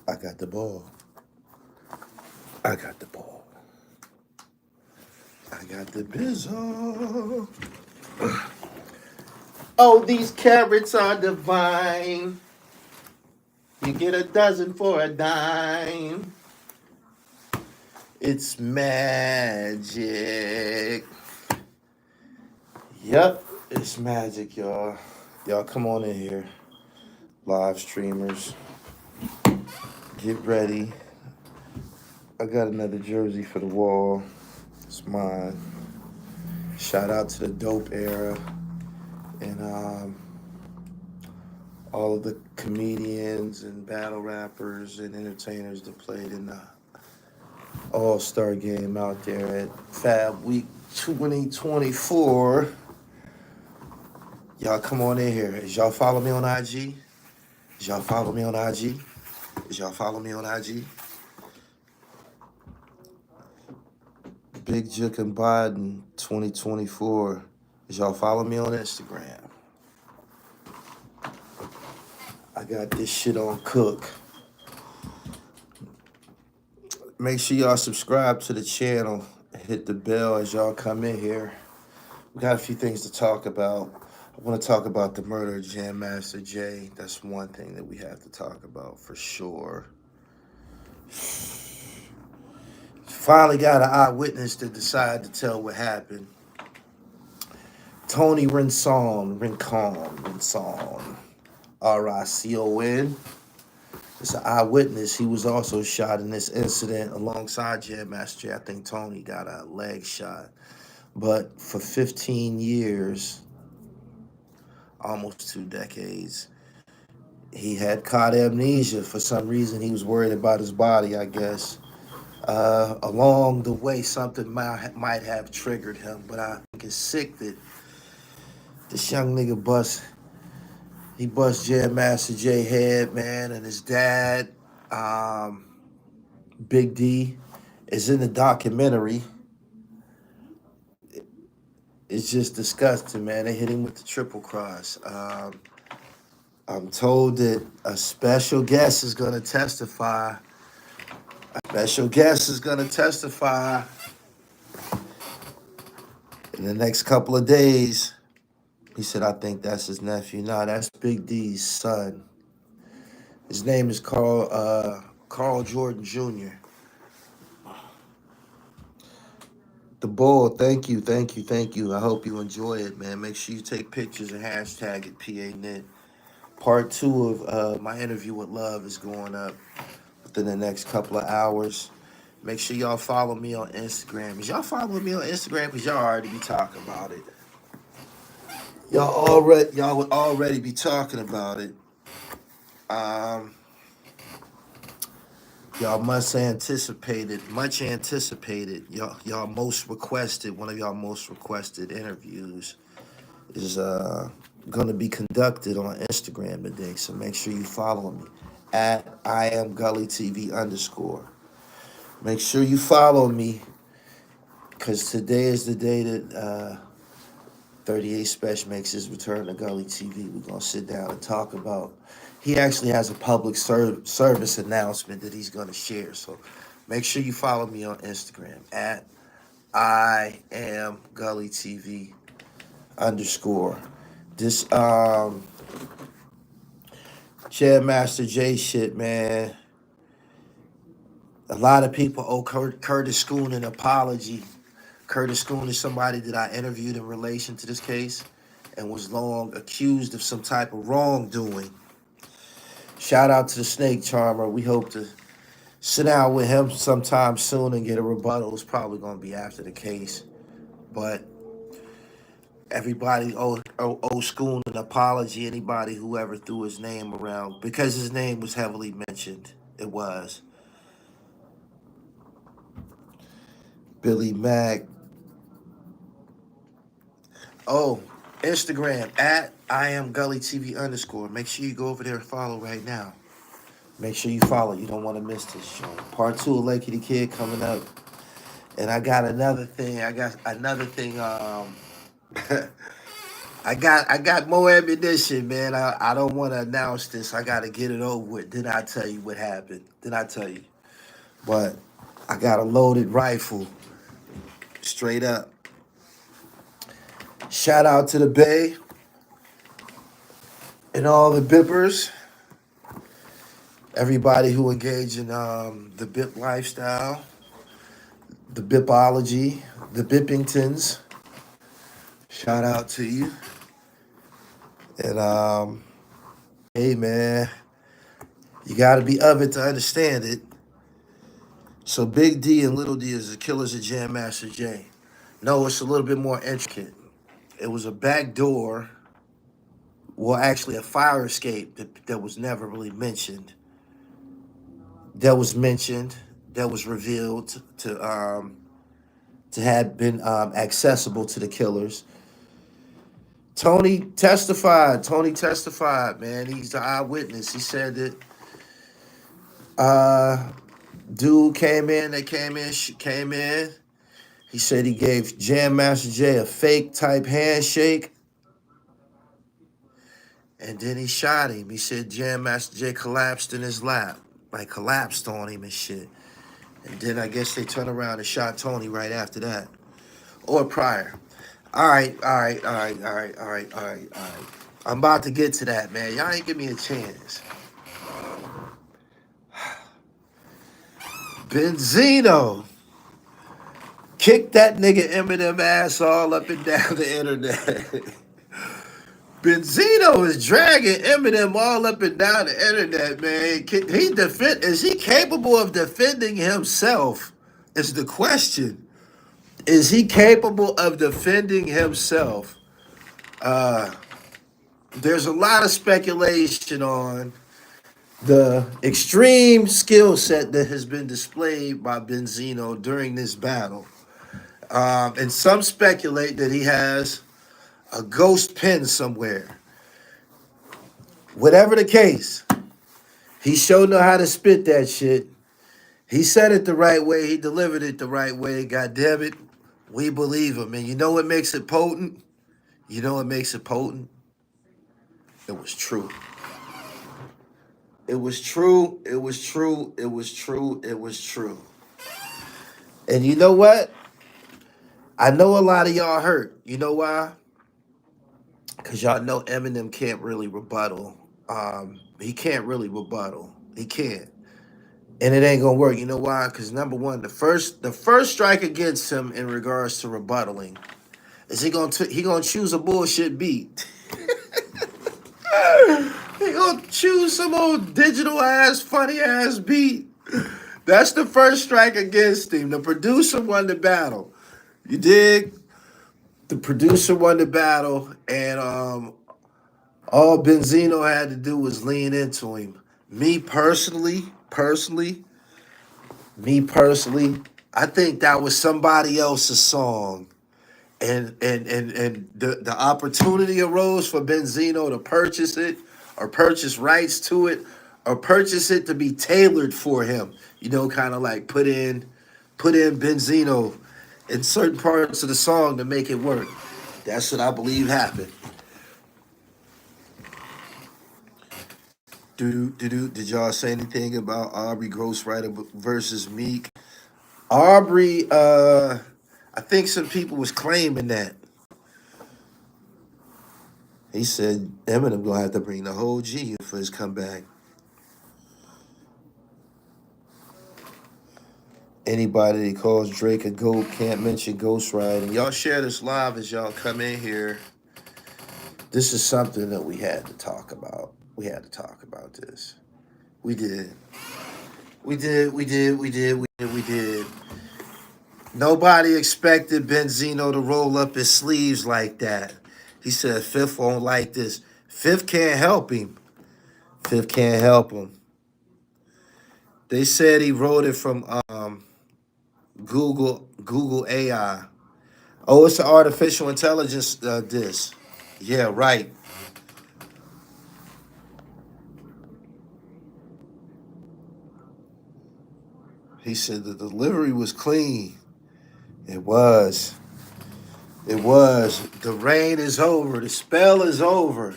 I got the ball. I got the ball. I got the bizzle. Oh, these carrots are divine. You get a dozen for a dime. It's magic. Yep, it's magic, y'all. Y'all come on in here. Live streamers. Get ready. I got another jersey for the wall. It's mine. Shout out to the dope era and all of the comedians and battle rappers and entertainers that played in the All-Star game out there at Fab Week 2024. Y'all come on in here. As y'all follow me on IG? As y'all follow me on IG? As y'all follow me on IG? Big Jook and Biden 2024. As y'all follow me on Instagram? I got this shit on cook. Make sure y'all subscribe to the channel. Hit the bell as y'all come in here. We got a few things to talk about. I want to talk about the murder of Jam Master Jay. That's one thing that we have to talk about for sure. Finally got an eyewitness to decide to tell what happened. Tony Rincon, R-I-C-O-N. It's an eyewitness. He was also shot in this incident alongside Jam Master Jay. I think Tony got a leg shot. But for 15 years, almost 2 decades, he had caught amnesia. For some reason, he was worried about his body, I guess. Along the way, something might have triggered him. But I think it's sick that this young nigga bust Jam Master Jay head, man, and his dad, Big D, is in the documentary. It's just disgusting, man. They hit him with the triple cross. I'm told that a special guest is going to testify. In the next couple of days. He said, I think that's his nephew. Nah, that's Big D's son. His name is Carl Jordan Jr. The Bull, thank you. I hope you enjoy it, man. Make sure you take pictures and hashtag it PANet. Part 2 of my interview with Love is going up within the next couple of hours. Make sure y'all follow me on Instagram. Is y'all following me on Instagram? Because y'all already be talking about it. Y'all would already be talking about it. Y'all much anticipated. Y'all most requested. One of y'all most requested interviews is going to be conducted on Instagram today. So make sure you follow me at I am Gully TV _. Make sure you follow me because today is the day that 38 Special makes his return to Gully TV. We're going to sit down and talk about. He actually has a public service announcement that he's going to share. So make sure you follow me on Instagram at I am Gully TV _ This Jam Master Jay shit, man. A lot of people owe Curtis Schoon an apology. Curtis Schoon is somebody that I interviewed in relation to this case and was long accused of some type of wrongdoing. Shout out to the Snake Charmer. We hope to sit down with him sometime soon and get a rebuttal. It's probably going to be after the case. But everybody owe Schoon an apology. Anybody who ever threw his name around, because his name was heavily mentioned. It was. Billy Mack. Oh, Instagram at I am Gully TV _. Make sure you go over there and follow right now. Make sure you follow. You don't want to miss this show. Part 2 of Lakey the Kid coming up. And I got another thing. I I got more ammunition, man. I don't want to announce this. I got to get it over with. Then I tell you what happened. Then I tell you. But I got a loaded rifle, straight up. Shout out to the Bay and all the bippers, everybody who engaged in the bip lifestyle, the bipology, the bippingtons. Shout out to you. And hey man, you gotta be of it to understand it. So Big D and Little D is the killers of Jam Master Jay. No, it's a little bit more intricate. It was a back door, well, actually a fire escape that was never really mentioned. That was revealed to have been accessible to the killers. Tony testified, man. He's the eyewitness. He said that uh, dude came in. They came in. He said he gave Jam Master Jay a fake type handshake, and then he shot him. He said Jam Master Jay collapsed in his lap, like collapsed on him and shit. And then I guess they turned around and shot Tony right after that, or prior. All right, all right, all right, all right, all right, all right, all right. I'm about to get to that, man. Y'all ain't give me a chance. Benzino kicked that nigga Eminem ass all up and down the internet. Benzino is dragging Eminem all up and down the internet, man. Is he capable of defending himself? Is the question. Is he capable of defending himself? There's a lot of speculation on the extreme skill set that has been displayed by Benzino during this battle. And some speculate that he has a ghost pen somewhere. Whatever the case, he sure know how to spit that shit. He said it the right way. He delivered it the right way. God damn it, we believe him. And you know what makes it potent? You know what makes it potent? It was true. It was true. It was true. It was true. It was true. And you know what? I know a lot of y'all hurt. You know why? Because y'all know Eminem can't really rebuttal. He can't really rebuttal. He can't. And it ain't gonna work. You know why? Because number one, the first strike against him in regards to rebuttaling is he gonna choose a bullshit beat. He gonna choose some old digital ass, funny ass beat. That's the first strike against him. The producer won the battle. You dig? The producer won the battle, and all Benzino had to do was lean into him. Me personally, I think that was somebody else's song. And the opportunity arose for Benzino to purchase it or purchase rights to it or purchase it to be tailored for him. You know, kind of like put in Benzino in certain parts of the song to make it work. That's what I believe happened. Did y'all say anything about Aubrey Ghostwriter versus Meek? Aubrey, I think some people was claiming that. He said Eminem gonna have to bring the whole G for his comeback. Anybody that calls Drake a goat can't mention ghostwriting. Y'all share this live as y'all come in here. This is something that we had to talk about. We had to talk about this. We did. We did. Nobody expected Benzino to roll up his sleeves like that. He said Fifth won't like this. Fifth can't help him. Fifth can't help him. They said he wrote it from Google AI. Oh, it's an artificial intelligence disc. Yeah, right. He said the delivery was clean. It was. It was. The rain is over. The spell is over.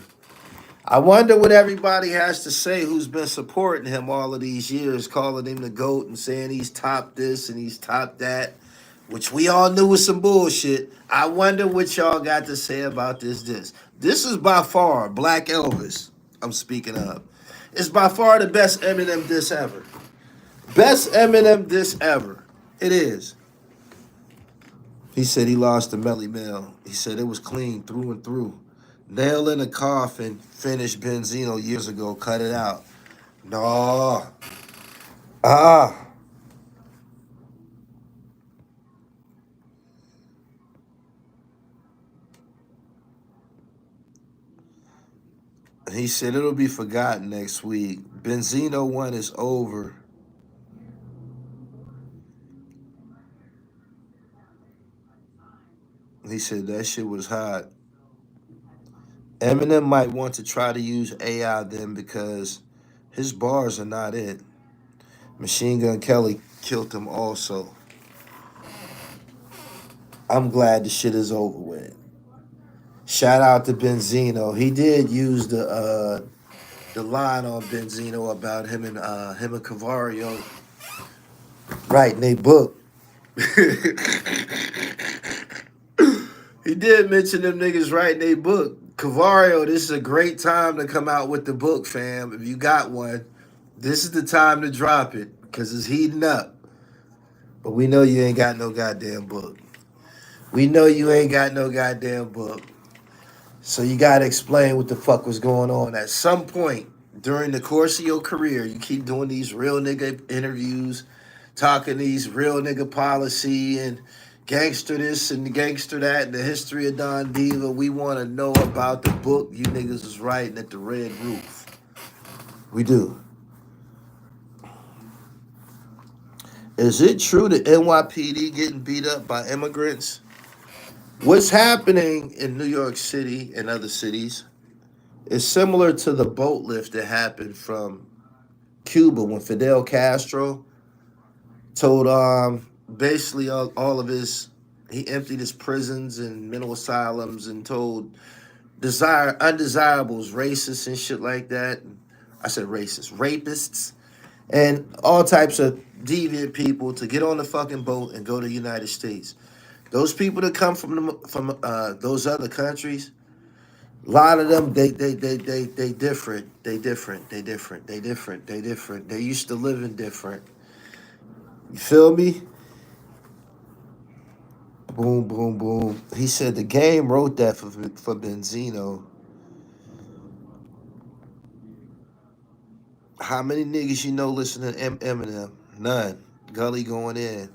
I wonder what everybody has to say who's been supporting him all of these years, calling him the GOAT and saying he's top this and he's top that, which we all knew was some bullshit. I wonder what y'all got to say about this diss. This is by far Black Elvis, I'm speaking of. It's by far the best Eminem diss ever. Best Eminem diss ever. It is. He said he lost to Melly Mel. He said it was clean through and through. Nail in a coffin, finished Benzino years ago, cut it out. No. Ah. He said it'll be forgotten next week. Benzino 1 is over. He said that shit was hot. Eminem might want to try to use AI then because his bars are not it. Machine Gun Kelly killed him also. I'm glad the shit is over with. Shout out to Benzino. He did use the line on Benzino about him and Cavario writing a book. He did mention them niggas writing a book. Cavario, this is a great time to come out with the book, fam. If you got one, this is the time to drop it because it's heating up. But we know you ain't got no goddamn book. We know you ain't got no goddamn book. So you gotta explain what the fuck was going on. At some point during the course of your career, you keep doing these real nigga interviews, talking these real nigga policy and gangster this and gangster that and the history of Don Diva. We want to know about the book you niggas was writing at the Red Roof. We do. Is it true that NYPD getting beat up by immigrants? What's happening in New York City and other cities is similar to the boat lift that happened from Cuba when Fidel Castro told basically all of his, he emptied his prisons and mental asylums and told undesirables, racists and shit like that. I said racist, rapists and all types of deviant people to get on the fucking boat and go to the United States. Those people that come from those other countries, a lot of them they different. They different. They different. They different. They different. They used to living different. You feel me? Boom, boom, boom. He said the game wrote that for Benzino. How many niggas you know listen to Eminem? None. Gully going in.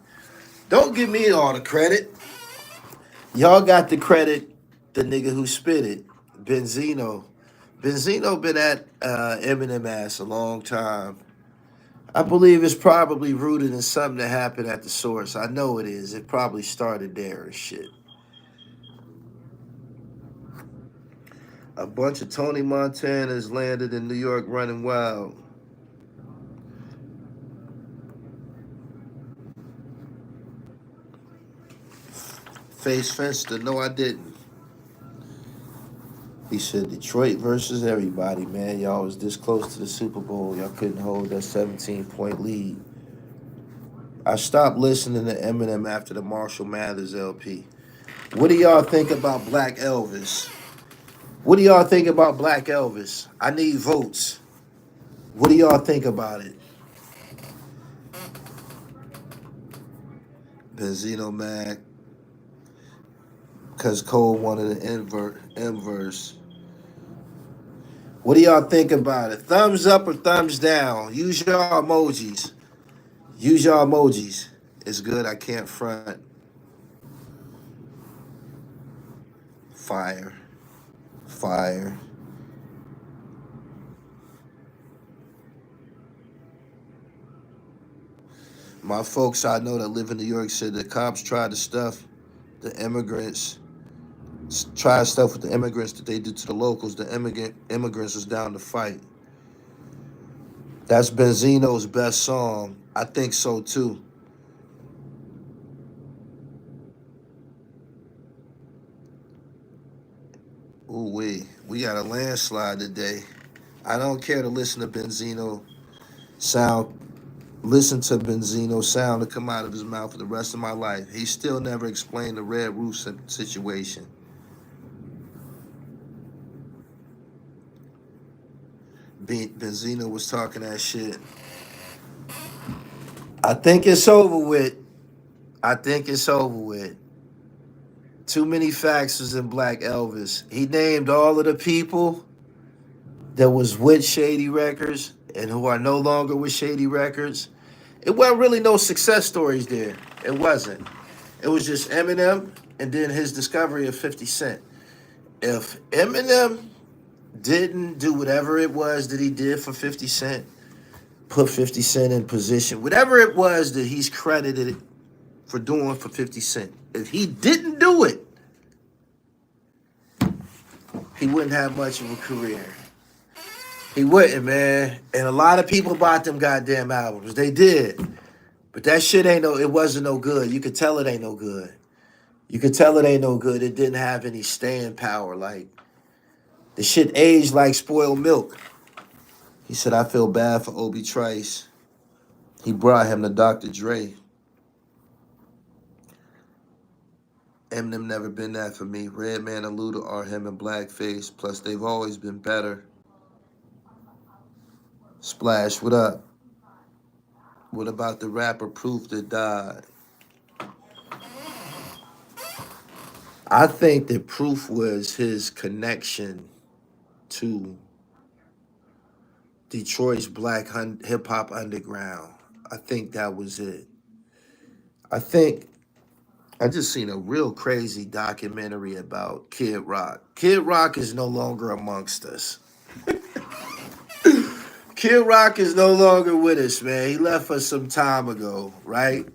Don't give me all the credit. Y'all got the credit. The nigga who spit it, Benzino. Benzino been at Eminem ass a long time. I believe it's probably rooted in something that happened at the source. I know it is. It probably started there and shit. A bunch of Tony Montanas landed in New York running wild. Face Fenster, no, I didn't. He said Detroit versus everybody, man. Y'all was this close to the Super Bowl. Y'all couldn't hold that 17-point lead. I stopped listening to Eminem after the Marshall Mathers LP. What do y'all think about Black Elvis? What do y'all think about Black Elvis? I need votes. What do y'all think about it? Benzino Mac, because Cole wanted an inverse. What do y'all think about it? Thumbs up or thumbs down? Use your emojis. Use your emojis. It's good. I can't front. Fire. Fire. My folks I know that live in New York said the cops tried to stuff the immigrants, tried stuff with the immigrants that they did to the locals. The immigrants was down to fight. That's Benzino's best song. I think so too. Ooh we got a landslide today. I don't care to listen to Benzino sound. Listen to Benzino sound to come out of his mouth for the rest of my life. He still never explained the Red Roof situation. Benzino was talking that shit. I think it's over with. I think it's over with. Too many facts was in Black Elvis. He named all of the people that was with Shady Records and who are no longer with Shady Records. It wasn't really no success stories there. It wasn't. It was just Eminem and then his discovery of 50 Cent. If Eminem didn't do whatever it was that he did for 50 Cent, put 50 Cent in position, whatever it was that he's credited for doing for 50 Cent, if he didn't do it, he wouldn't have much of a career. He wouldn't, man. And a lot of people bought them goddamn albums. They did. But that shit it wasn't no good. You could tell it ain't no good. You could tell it ain't no good. It didn't have any staying power. Like, the shit aged like spoiled milk. He said, I feel bad for Obi Trice. He brought him to Dr. Dre. Eminem never been that for me. Redman and Luda are him in blackface. Plus, they've always been better. Splash, what up? What about the rapper Proof that died? I think that Proof was his connection to Detroit's black hip-hop underground. I think that was it. I just seen a real crazy documentary about Kid Rock. Kid Rock is no longer amongst us. Kid Rock is no longer with us, man. He left us some time ago, right?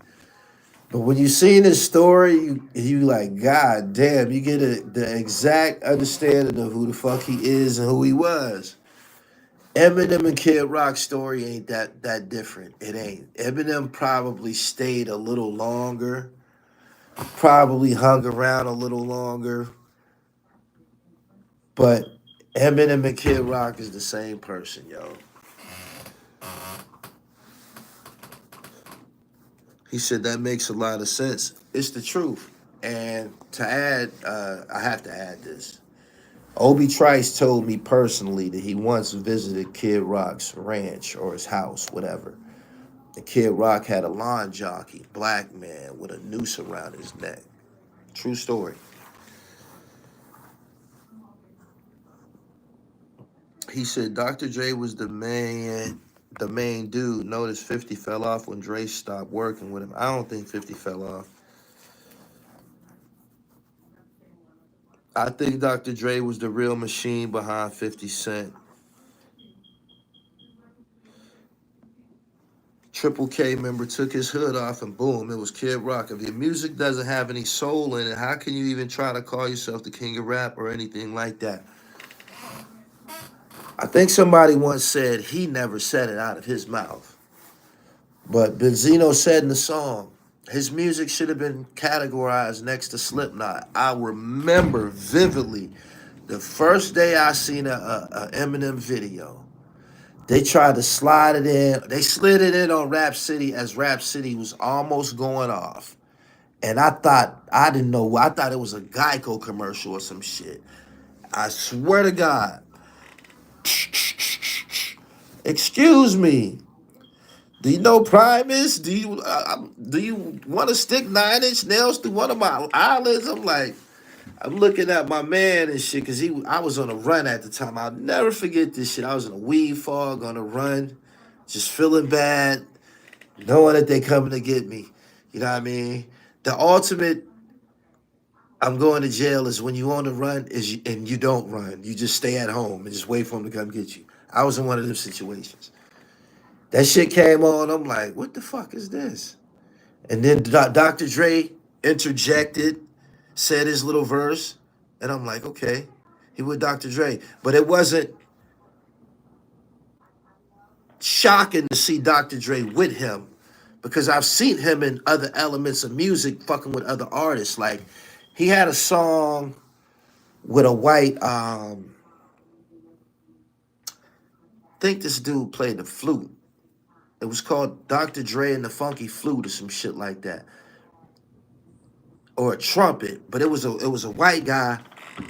But when you see this story, you like, God damn, you get the exact understanding of who the fuck he is and who he was. Eminem and Kid Rock's story ain't that different. It ain't. Eminem probably stayed a little longer, probably hung around a little longer, but Eminem and Kid Rock is the same person, yo. He said that makes a lot of sense. It's the truth. And to add, I have to add this. Obi Trice told me personally that he once visited Kid Rock's ranch or his house, whatever. And Kid Rock had a lawn jockey, black man, with a noose around his neck. True story. He said Dr. Dre was the main dude. Notice 50 fell off when Dre stopped working with him. I don't think 50 fell off. I think Dr. Dre was the real machine behind 50 Cent. Triple K member took his hood off and boom, it was Kid Rock. If your music doesn't have any soul in it, how can you even try to call yourself the king of rap or anything like that? I think somebody once said he never said it out of his mouth. But Benzino said in the song, his music should have been categorized next to Slipknot. I remember vividly the first day I seen a Eminem video. They tried to slide it in. They slid it in on Rap City as Rap City was almost going off. And I thought it was a Geico commercial or some shit. I swear to God. Excuse me. Do you know Primus? Do you want to stick 9-inch nails through one of my eyelids? I'm looking at my man and shit because I was on a run at the time. I'll never forget this shit. I was in a weed fog on a run, just feeling bad, knowing that they coming to get me. You know what I mean? The ultimate I'm going to jail is when you on the run and you don't run. You just stay at home and just wait for them to come get you. I was in one of them situations. That shit came on. I'm like, what the fuck is this? And then Dr. Dre interjected, said his little verse, and I'm like, okay, he with Dr. Dre. But it wasn't shocking to see Dr. Dre with him because I've seen him in other elements of music fucking with other artists. Like, he had a song with a white, think this dude played the flute. It was called Dr. Dre and the Funky Flute or some shit like that. Or a trumpet, but it was a white guy,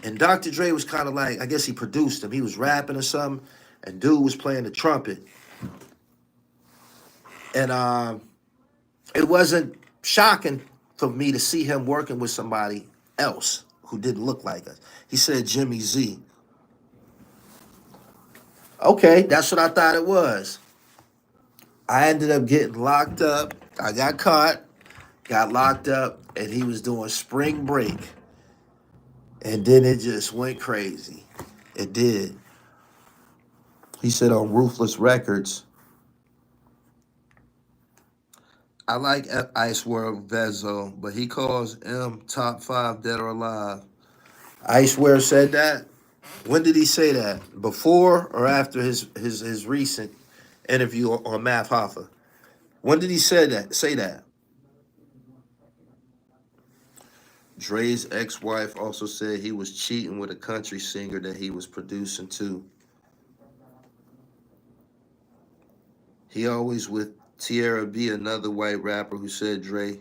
and Dr. Dre was kind of like, I guess he produced him. He was rapping or something, and dude was playing the trumpet. And it wasn't shocking for me to see him working with somebody else who didn't look like us. He said Jimmy Z. Okay, that's what I thought it was. I ended up getting locked up. I got caught, got locked up, and he was doing spring break. And then it just went crazy. It did. He said on Ruthless Records, I like Ice World Vezo, but he calls M top 5 dead or alive. Ice World said that? When did he say that? Before or after his recent interview on Math Hoffa? When did he say that? Dre's ex-wife also said he was cheating with a country singer that he was producing too. He always with THRU, another white rapper who said Dre.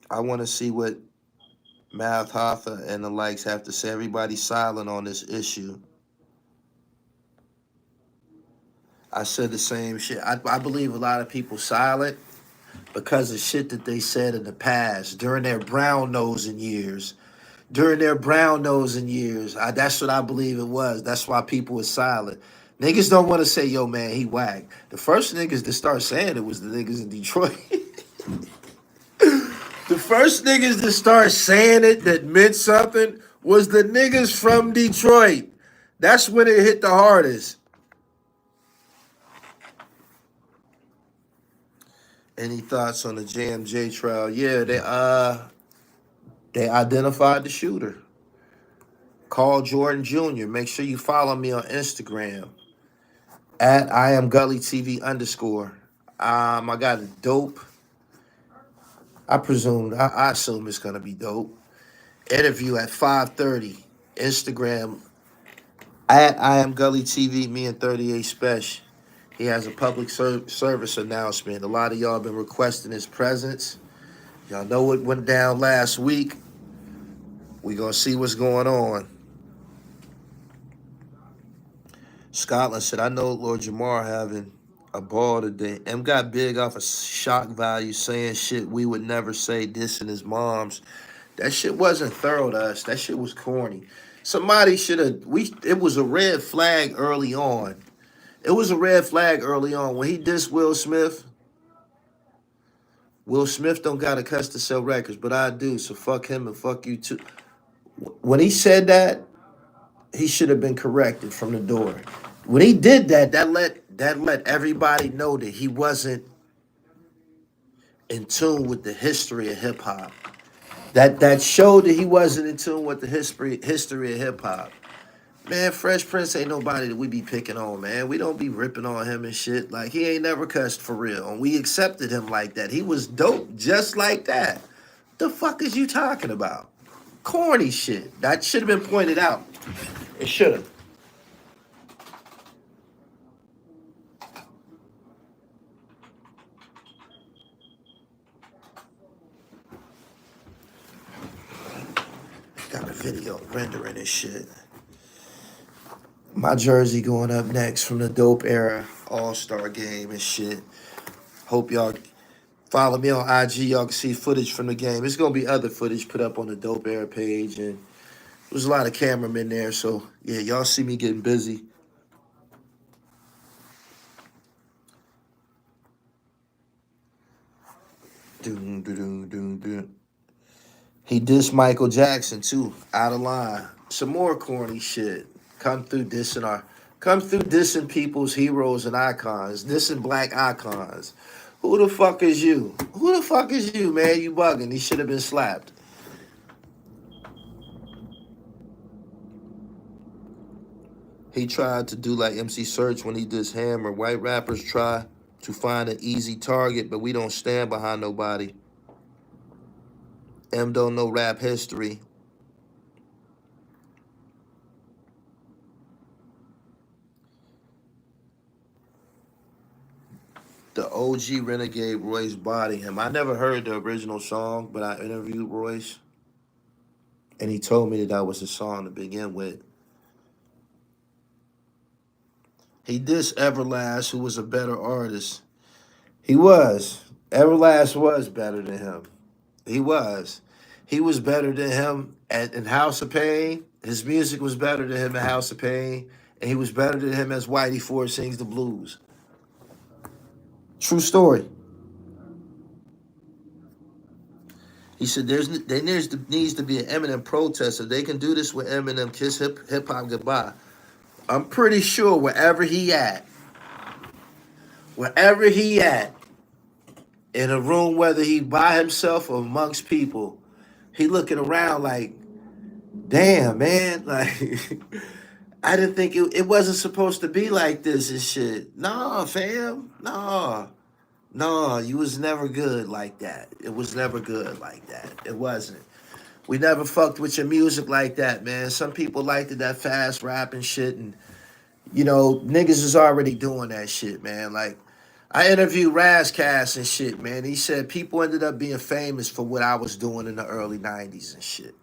I want to see what Math Hoffa and the likes have to say. Everybody's silent on this issue. I said the same shit. I believe a lot of people silent because of shit that they said in the past during their brown nosing years. That's what I believe it was. That's why people were silent. Niggas don't want to say, yo, man, he whack. The first niggas to start saying it was the niggas in Detroit. The first niggas to start saying it that meant something was the niggas from Detroit. That's when it hit the hardest. Any thoughts on the JMJ trial? Yeah, they identified the shooter. Carl Jordan Jr. Make sure you follow me on Instagram at I am Gully TV _. I got a dope. I assume it's gonna be dope. Interview at 5:30. Instagram at I am Gully TV. Me and 38 Special. He has a public service announcement. A lot of y'all been requesting his presence. Y'all know what went down last week. We gonna see what's going on. Scotland said, I know Lord Jamar having a ball today. M got big off of shock value saying shit we would never say, dissing his moms. That shit wasn't thorough to us. That shit was corny. Somebody should have, it was a red flag early on. It was a red flag early on. When he dissed Will Smith don't got a cuss to sell records, but I do, so fuck him and fuck you too. When he said that, he should have been corrected from the door. When he did that, that let everybody know that he wasn't in tune with the history of hip hop. That showed that he wasn't in tune with the history of hip hop. Man, Fresh Prince ain't nobody that we be picking on, man. We don't be ripping on him and shit. Like, he ain't never cussed for real. And we accepted him like that. He was dope just like that. The fuck is you talking about? Corny shit. That should have been pointed out. It should have. Got a video rendering this shit. My jersey going up next from the Dope Era All-Star Game and shit. Hope y'all follow me on IG. Y'all can see footage from the game. There's going to be other footage put up on the Dope Era page. And there's a lot of cameramen there. So, yeah, y'all see me getting busy. He dissed Michael Jackson, too. Out of line. Some more corny shit. Come through dissing people's heroes and icons. Dissing black icons. Who the fuck is you? Who the fuck is you, man? You bugging. He should have been slapped. He tried to do like MC Search when he dissed Hammer. White rappers try to find an easy target, but we don't stand behind nobody. M don't know rap history. The OG Renegade Royce body him. I never heard the original song, but I interviewed Royce, and he told me that was the song to begin with. He dissed Everlast, who was a better artist. He was. Everlast was better than him. He was. He was better than him in House of Pain. His music was better than him in House of Pain. And he was better than him as Whitey Ford sings the blues. True story. He said there needs to be an Eminem protest. If they can do this with Eminem, kiss hip hop goodbye. I'm pretty sure wherever he at, in a room, whether he by himself or amongst people, he looking around like, damn, man, like, I didn't think it wasn't supposed to be like this and shit. Nah, fam, nah. No, you was never good like that. It was never good like that. It wasn't. We never fucked with your music like that, man. Some people liked it, that fast rap and shit, and niggas is already doing that shit, man. Like, I interviewed Razcast and shit, man. He said people ended up being famous for what I was doing in the early 90s and shit.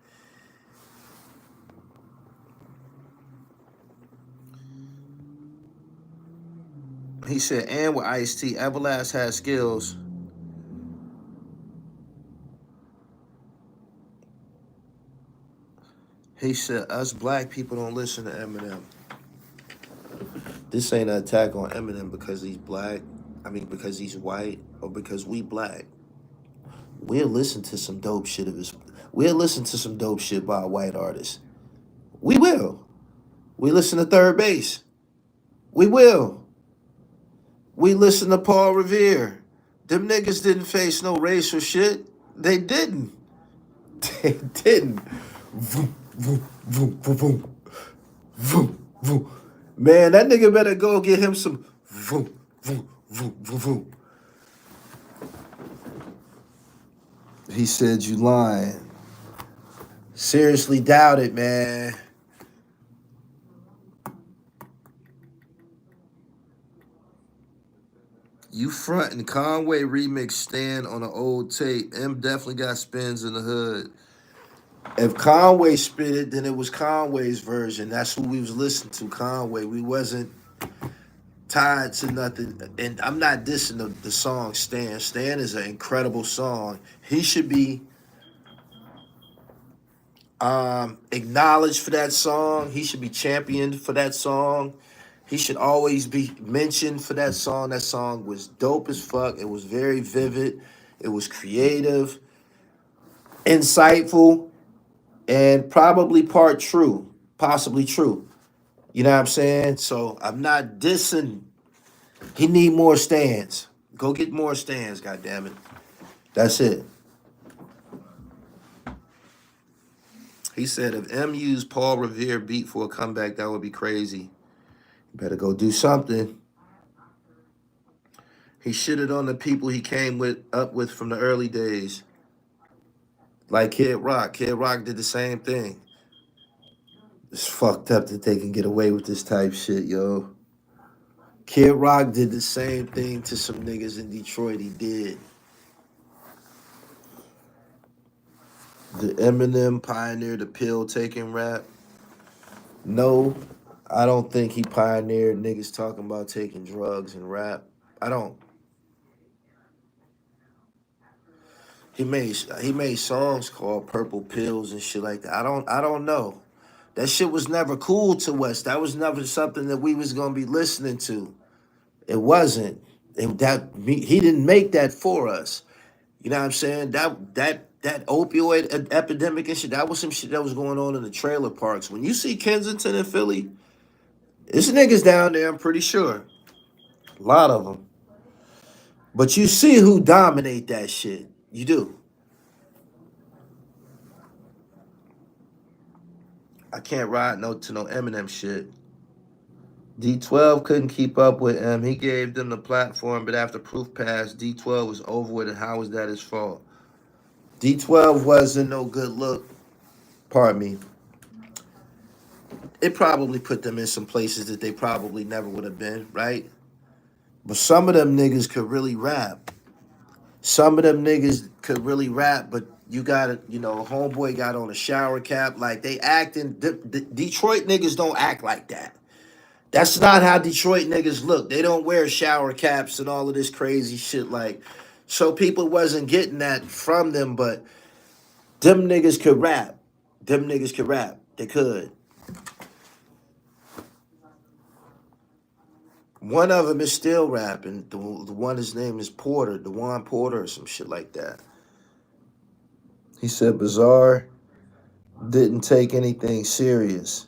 He said, and with Ice-T, Everlast has skills. He said, us black people don't listen to Eminem. This ain't an attack on Eminem because he's black. I mean, because he's white or because we black. We'll listen to some dope shit of his. We'll listen to some dope shit by a white artist. We will. We listen to Third Base. We will. We listen to Paul Revere. Them niggas didn't face no racial shit. They didn't. They didn't. Vroom, vroom, vroom, vroom, vroom. Vroom, vroom. Man, that nigga better go get him some vroom, vroom, vroom, vroom, vroom. He said you lying. Seriously doubt it, man. You frontin' Conway remix stand on an old tape. M definitely got spins in the hood. If Conway spit it, then it was Conway's version. That's who we was listening to, Conway. We wasn't tied to nothing. And I'm not dissing the song Stan. Stan is an incredible song. He should be acknowledged for that song. He should be championed for that song. He should always be mentioned for that song. That song was dope as fuck. It was very vivid. It was creative, insightful, and probably part true, possibly true. You know what I'm saying? So I'm not dissing. He need more stands. Go get more stands, goddammit. That's it. He said if M used Paul Revere beat for a comeback, that would be crazy. You better go do something. He shitted on the people he came up with from the early days. Like Kid Rock. Kid Rock did the same thing. It's fucked up that they can get away with this type shit, yo. Kid Rock did the same thing to some niggas in Detroit. He did. The Eminem pioneered the pill-taking rap. No, I don't think he pioneered niggas talking about taking drugs and rap. I don't. He made songs called Purple Pills and shit like that. I don't know. That shit was never cool to us. That was never something that we was gonna be listening to. It wasn't. He didn't make that for us. You know what I'm saying? That opioid epidemic and shit, that was some shit that was going on in the trailer parks. When you see Kensington and Philly, it's niggas down there, I'm pretty sure. A lot of them. But you see who dominate that shit. You do. I can't ride to no Eminem shit. D12 couldn't keep up with him. He gave them the platform, but after Proof passed, D12 was over with, and how was that his fault? D12 wasn't no good look. Pardon me. It probably put them in some places that they probably never would have been, right? But some of them niggas could really rap. Some of them niggas could really rap, but you gotta, homeboy got on a shower cap. Like, they acting, Detroit niggas don't act like that. That's not how Detroit niggas look. They don't wear shower caps and all of this crazy shit. Like, so people wasn't getting that from them, but them niggas could rap. Them niggas could rap. They could. One of them is still rapping. The one, his name is Porter, Dewan Porter or some shit like that. He said Bizarre didn't take anything serious.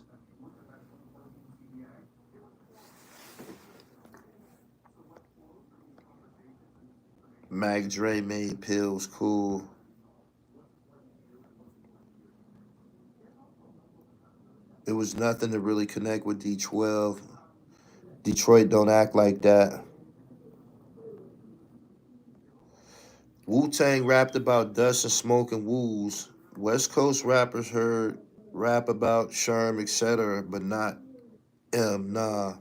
Mac Dre made pills cool. It was nothing to really connect with D12. Detroit don't act like that. Wu-Tang rapped about dust and smoke and woos. West Coast rappers heard rap about Sherm, etc., but not M. Nah.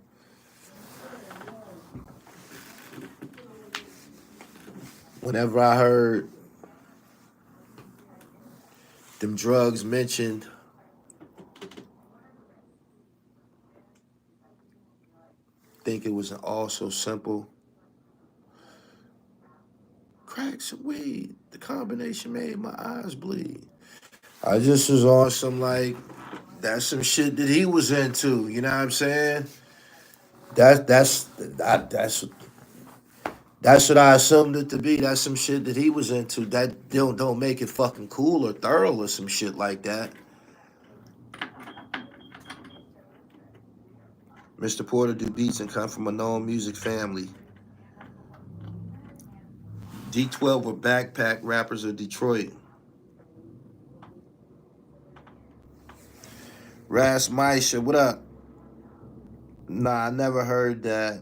Whenever I heard them drugs mentioned, think it was all so simple. Crack some weed. The combination made my eyes bleed. I just was on some like, that's some shit that he was into. You know what I'm saying? That's what I assumed it to be. That's some shit that he was into. That don't make it fucking cool or thorough or some shit like that. Mr. Porter do beats and come from a known music family. D12 were backpack rappers of Detroit. Ras Maisha, what up? Nah, I never heard that.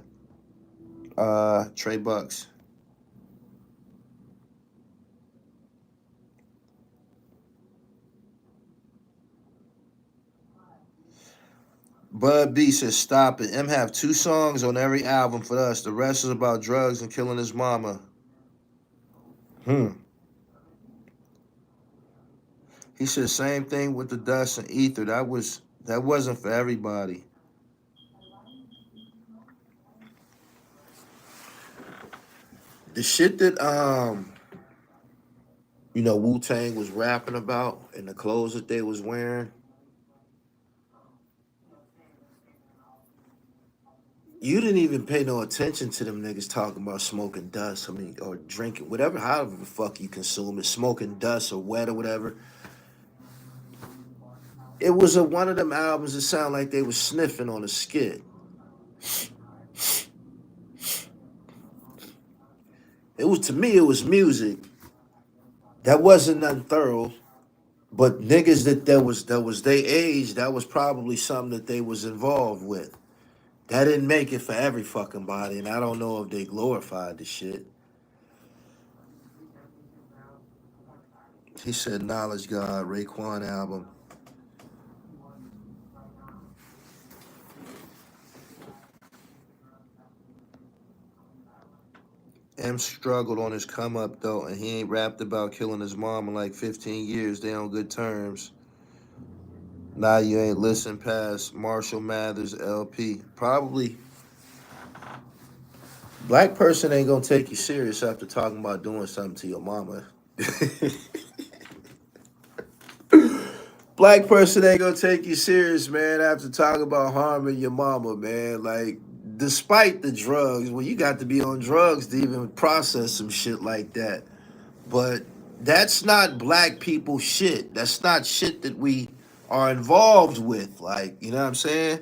Trey Bucks. Bun B says, stop it. M have 2 songs on every album for us. The rest is about drugs and killing his mama. He said, same thing with the dust and ether. That wasn't for everybody. The shit that Wu-Tang was rapping about and the clothes that they was wearing, you didn't even pay no attention to them niggas talking about smoking dust. I mean, or drinking, whatever, however the fuck you consume it, smoking dust or wet or whatever. It was one of them albums that sounded like they was sniffing on a skit. It was, to me, it was music. That wasn't nothing thorough. But niggas that was their age, that was probably something that they was involved with. That didn't make it for every fucking body, and I don't know if they glorified the shit. He said Knowledge God, Raekwon album. M struggled on his come up though, and he ain't rapped about killing his mom in like 15 years. They on good terms. Now you ain't listened past Marshall Mathers LP. Probably black person ain't gonna take you serious after talking about doing something to your mama. Black person ain't gonna take you serious, man, after talking about harming your mama, man. Like, despite the drugs, well, you got to be on drugs to even process some shit like that. But that's not black people shit. That's not shit that we are involved with. Like, you know what I'm saying?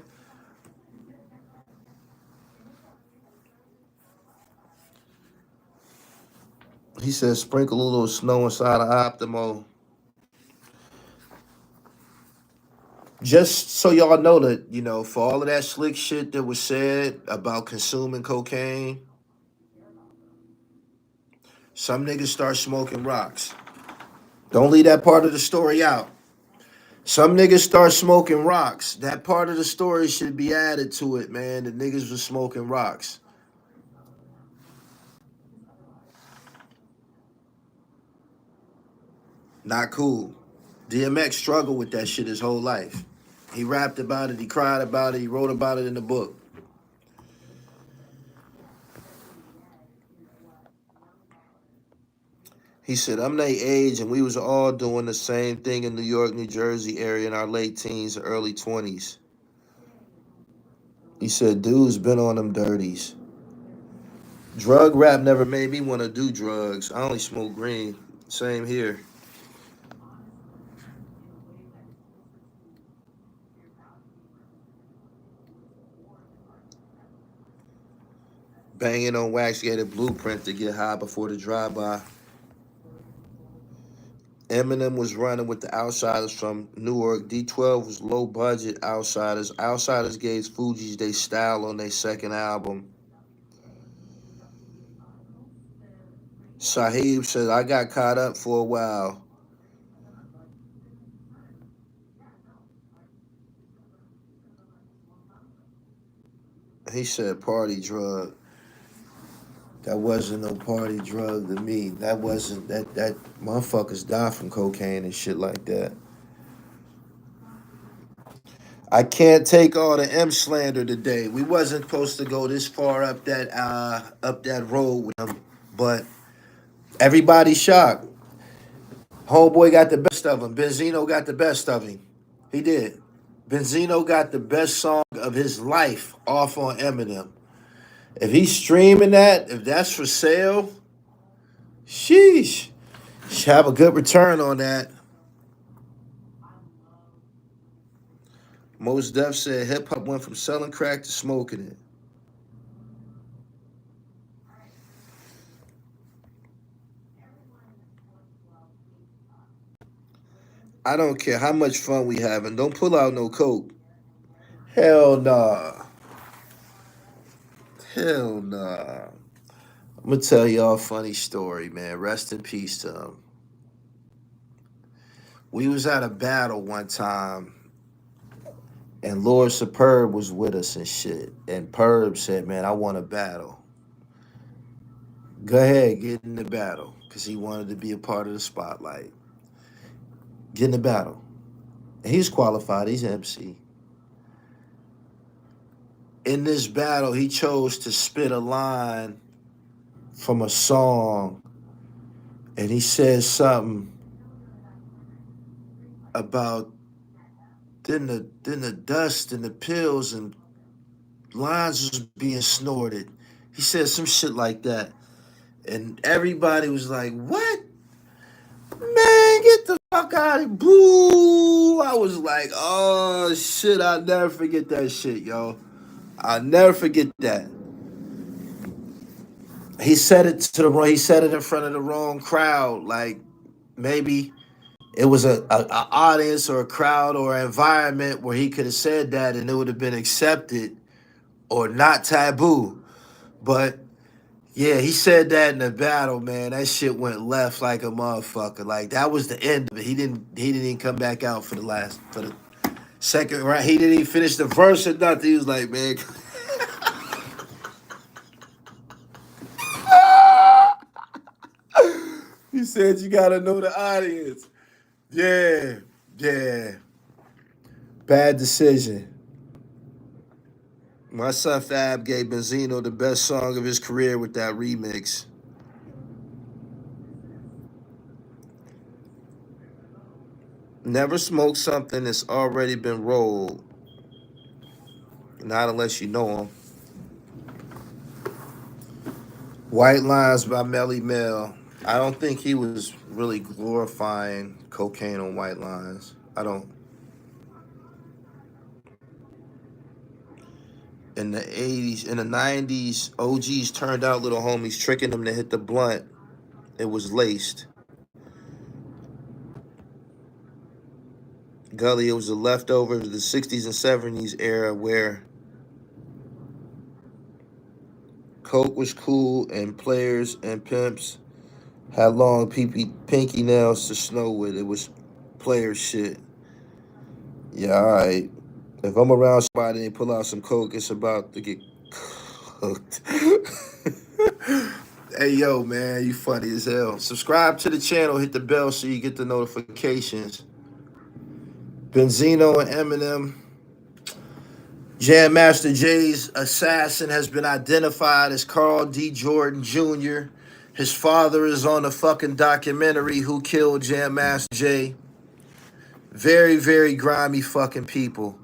He says sprinkle a little snow inside of Optimo. Just so y'all know that, for all of that slick shit that was said about consuming cocaine, some niggas start smoking rocks. Don't leave that part of the story out. Some niggas start smoking rocks. That part of the story should be added to it, man. The niggas was smoking rocks. Not cool. DMX struggled with that shit his whole life. He rapped about it, he cried about it, he wrote about it in the book. He said, I'm their age and we was all doing the same thing in New York, New Jersey area in our late teens and early 20s. He said, dude's been on them dirties. Drug rap never made me want to do drugs. I only smoke green. Same here. Banging on wax gated blueprint to get high before the drive-by. Eminem was running with the Outsiders from Newark. D12 was low budget Outsiders. Outsiders gave Fugees their style on their second album. Shyheim said, I got caught up for a while. He said party drug. That wasn't no party drug to me. That wasn't that motherfuckers die from cocaine and shit like that. I can't take all the M slander today. We wasn't supposed to go this far up that road with him, but everybody's shocked. Homeboy got the best of him. Benzino got the best of him. He did. Benzino got the best song of his life off on Eminem. If he's streaming that, if that's for sale, sheesh. Should have a good return on that. Mos Def said hip hop went from selling crack to smoking it. I don't care how much fun we having. Don't pull out no coke. Hell nah. Hell nah. I'm gonna tell y'all a funny story, man. Rest in peace to him. We was at a battle one time, and Lord Superb was with us and shit. And Perb said, man, I want a battle. Go ahead, get in the battle. Because he wanted to be a part of the spotlight. Get in the battle. And he's qualified, he's an MC. In this battle, he chose to spit a line from a song, and he said something about then the dust and the pills and lines was being snorted. He said some shit like that. And everybody was like, what? Man, get the fuck out of here. Boo. I was like, oh shit, I'll never forget that shit, yo. I'll never forget that. He said it he said it in front of the wrong crowd. Like maybe it was a audience or a crowd or an environment where he could have said that and it would have been accepted or not taboo. But yeah, he said that in the battle, man. That shit went left like a motherfucker. Like that was the end of it. He didn't even come back out for the second round. He didn't even finish the verse or nothing. He was like, man. He said you gotta know the audience. Yeah, yeah. Bad decision. My son Fab gave Benzino the best song of his career with that remix. Never smoke something that's already been rolled. Not unless you know him. White Lines by Melly Mel. I don't think he was really glorifying cocaine on White Lines. I don't. In the 80s, in the 90s, OGs turned out little homies, tricking them to hit the blunt. It was laced. Gully, it was a leftover of the 60s and 70s era where coke was cool and players and pimps Had long pinky nails to snow with. It was player shit. Yeah, all right. If I'm around somebody and pull out some coke, it's about to get cooked. Hey, yo, man, you funny as hell. Subscribe to the channel, hit the bell so you get the notifications. Benzino and Eminem. Jam Master Jay's assassin has been identified as Carl D. Jordan Jr. His father is on the fucking documentary Who Killed Jam Master Jay. Very, very grimy fucking people.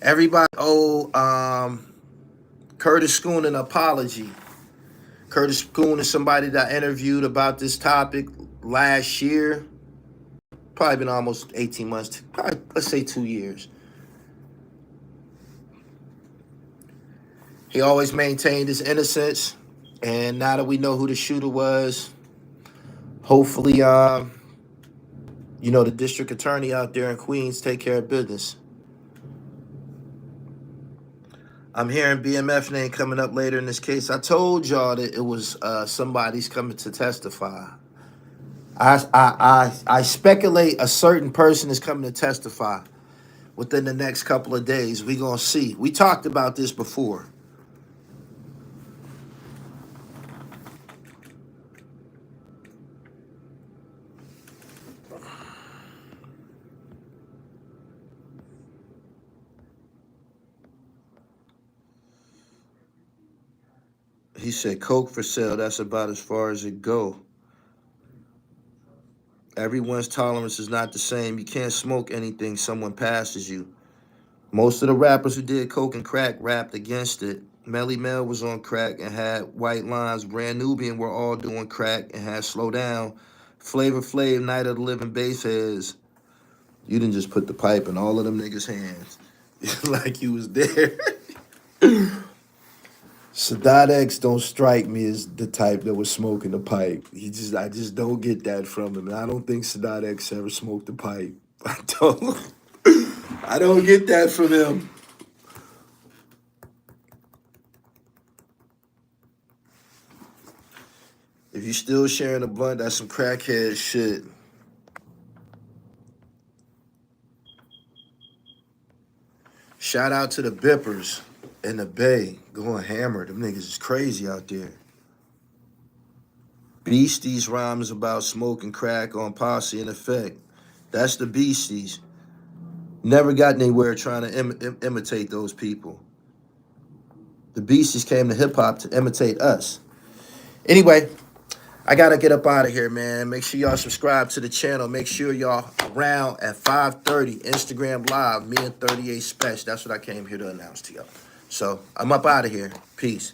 Everybody owe Curtis Schoon an apology. Curtis Schoon is somebody that I interviewed about this topic last year. Probably been almost 18 months, probably, let's say 2 years. He always maintained his innocence. And now that we know who the shooter was, hopefully, the district attorney out there in Queens take care of business. I'm hearing BMF name coming up later in this case. I told y'all that it was somebody's coming to testify. I speculate a certain person is coming to testify within the next couple of days. We gonna see. We talked about this before. He said, "Coke for sale. That's about as far as it go. Everyone's tolerance is not the same. You can't smoke anything someone passes you. Most of the rappers who did coke and crack rapped against it. Melly Mel was on crack and had white lines. Brand Nubian were all doing crack and had slow down. Flavor Flav, Night of the Living Bassheads. You didn't just put the pipe in all of them niggas' hands like you was there." Sadat X don't strike me as the type that was smoking the pipe. I just don't get that from him. And I don't think Sadat X ever smoked the pipe. I don't get that from him. If you still sharing a blunt, that's some crackhead shit. Shout out to the Bippers in the Bay going hammer. Them niggas is crazy out there. Beasties rhymes about smoking crack on Posse in Effect. That's the Beasties. Never got anywhere trying to imitate those people. The Beasties came to hip hop to imitate us. Anyway, I gotta get up out of here, man. Make sure y'all subscribe to the channel. Make sure y'all around at 5:30 Instagram Live. Me and 38 Special. That's what I came here to announce to y'all. So I'm up out of here. Peace.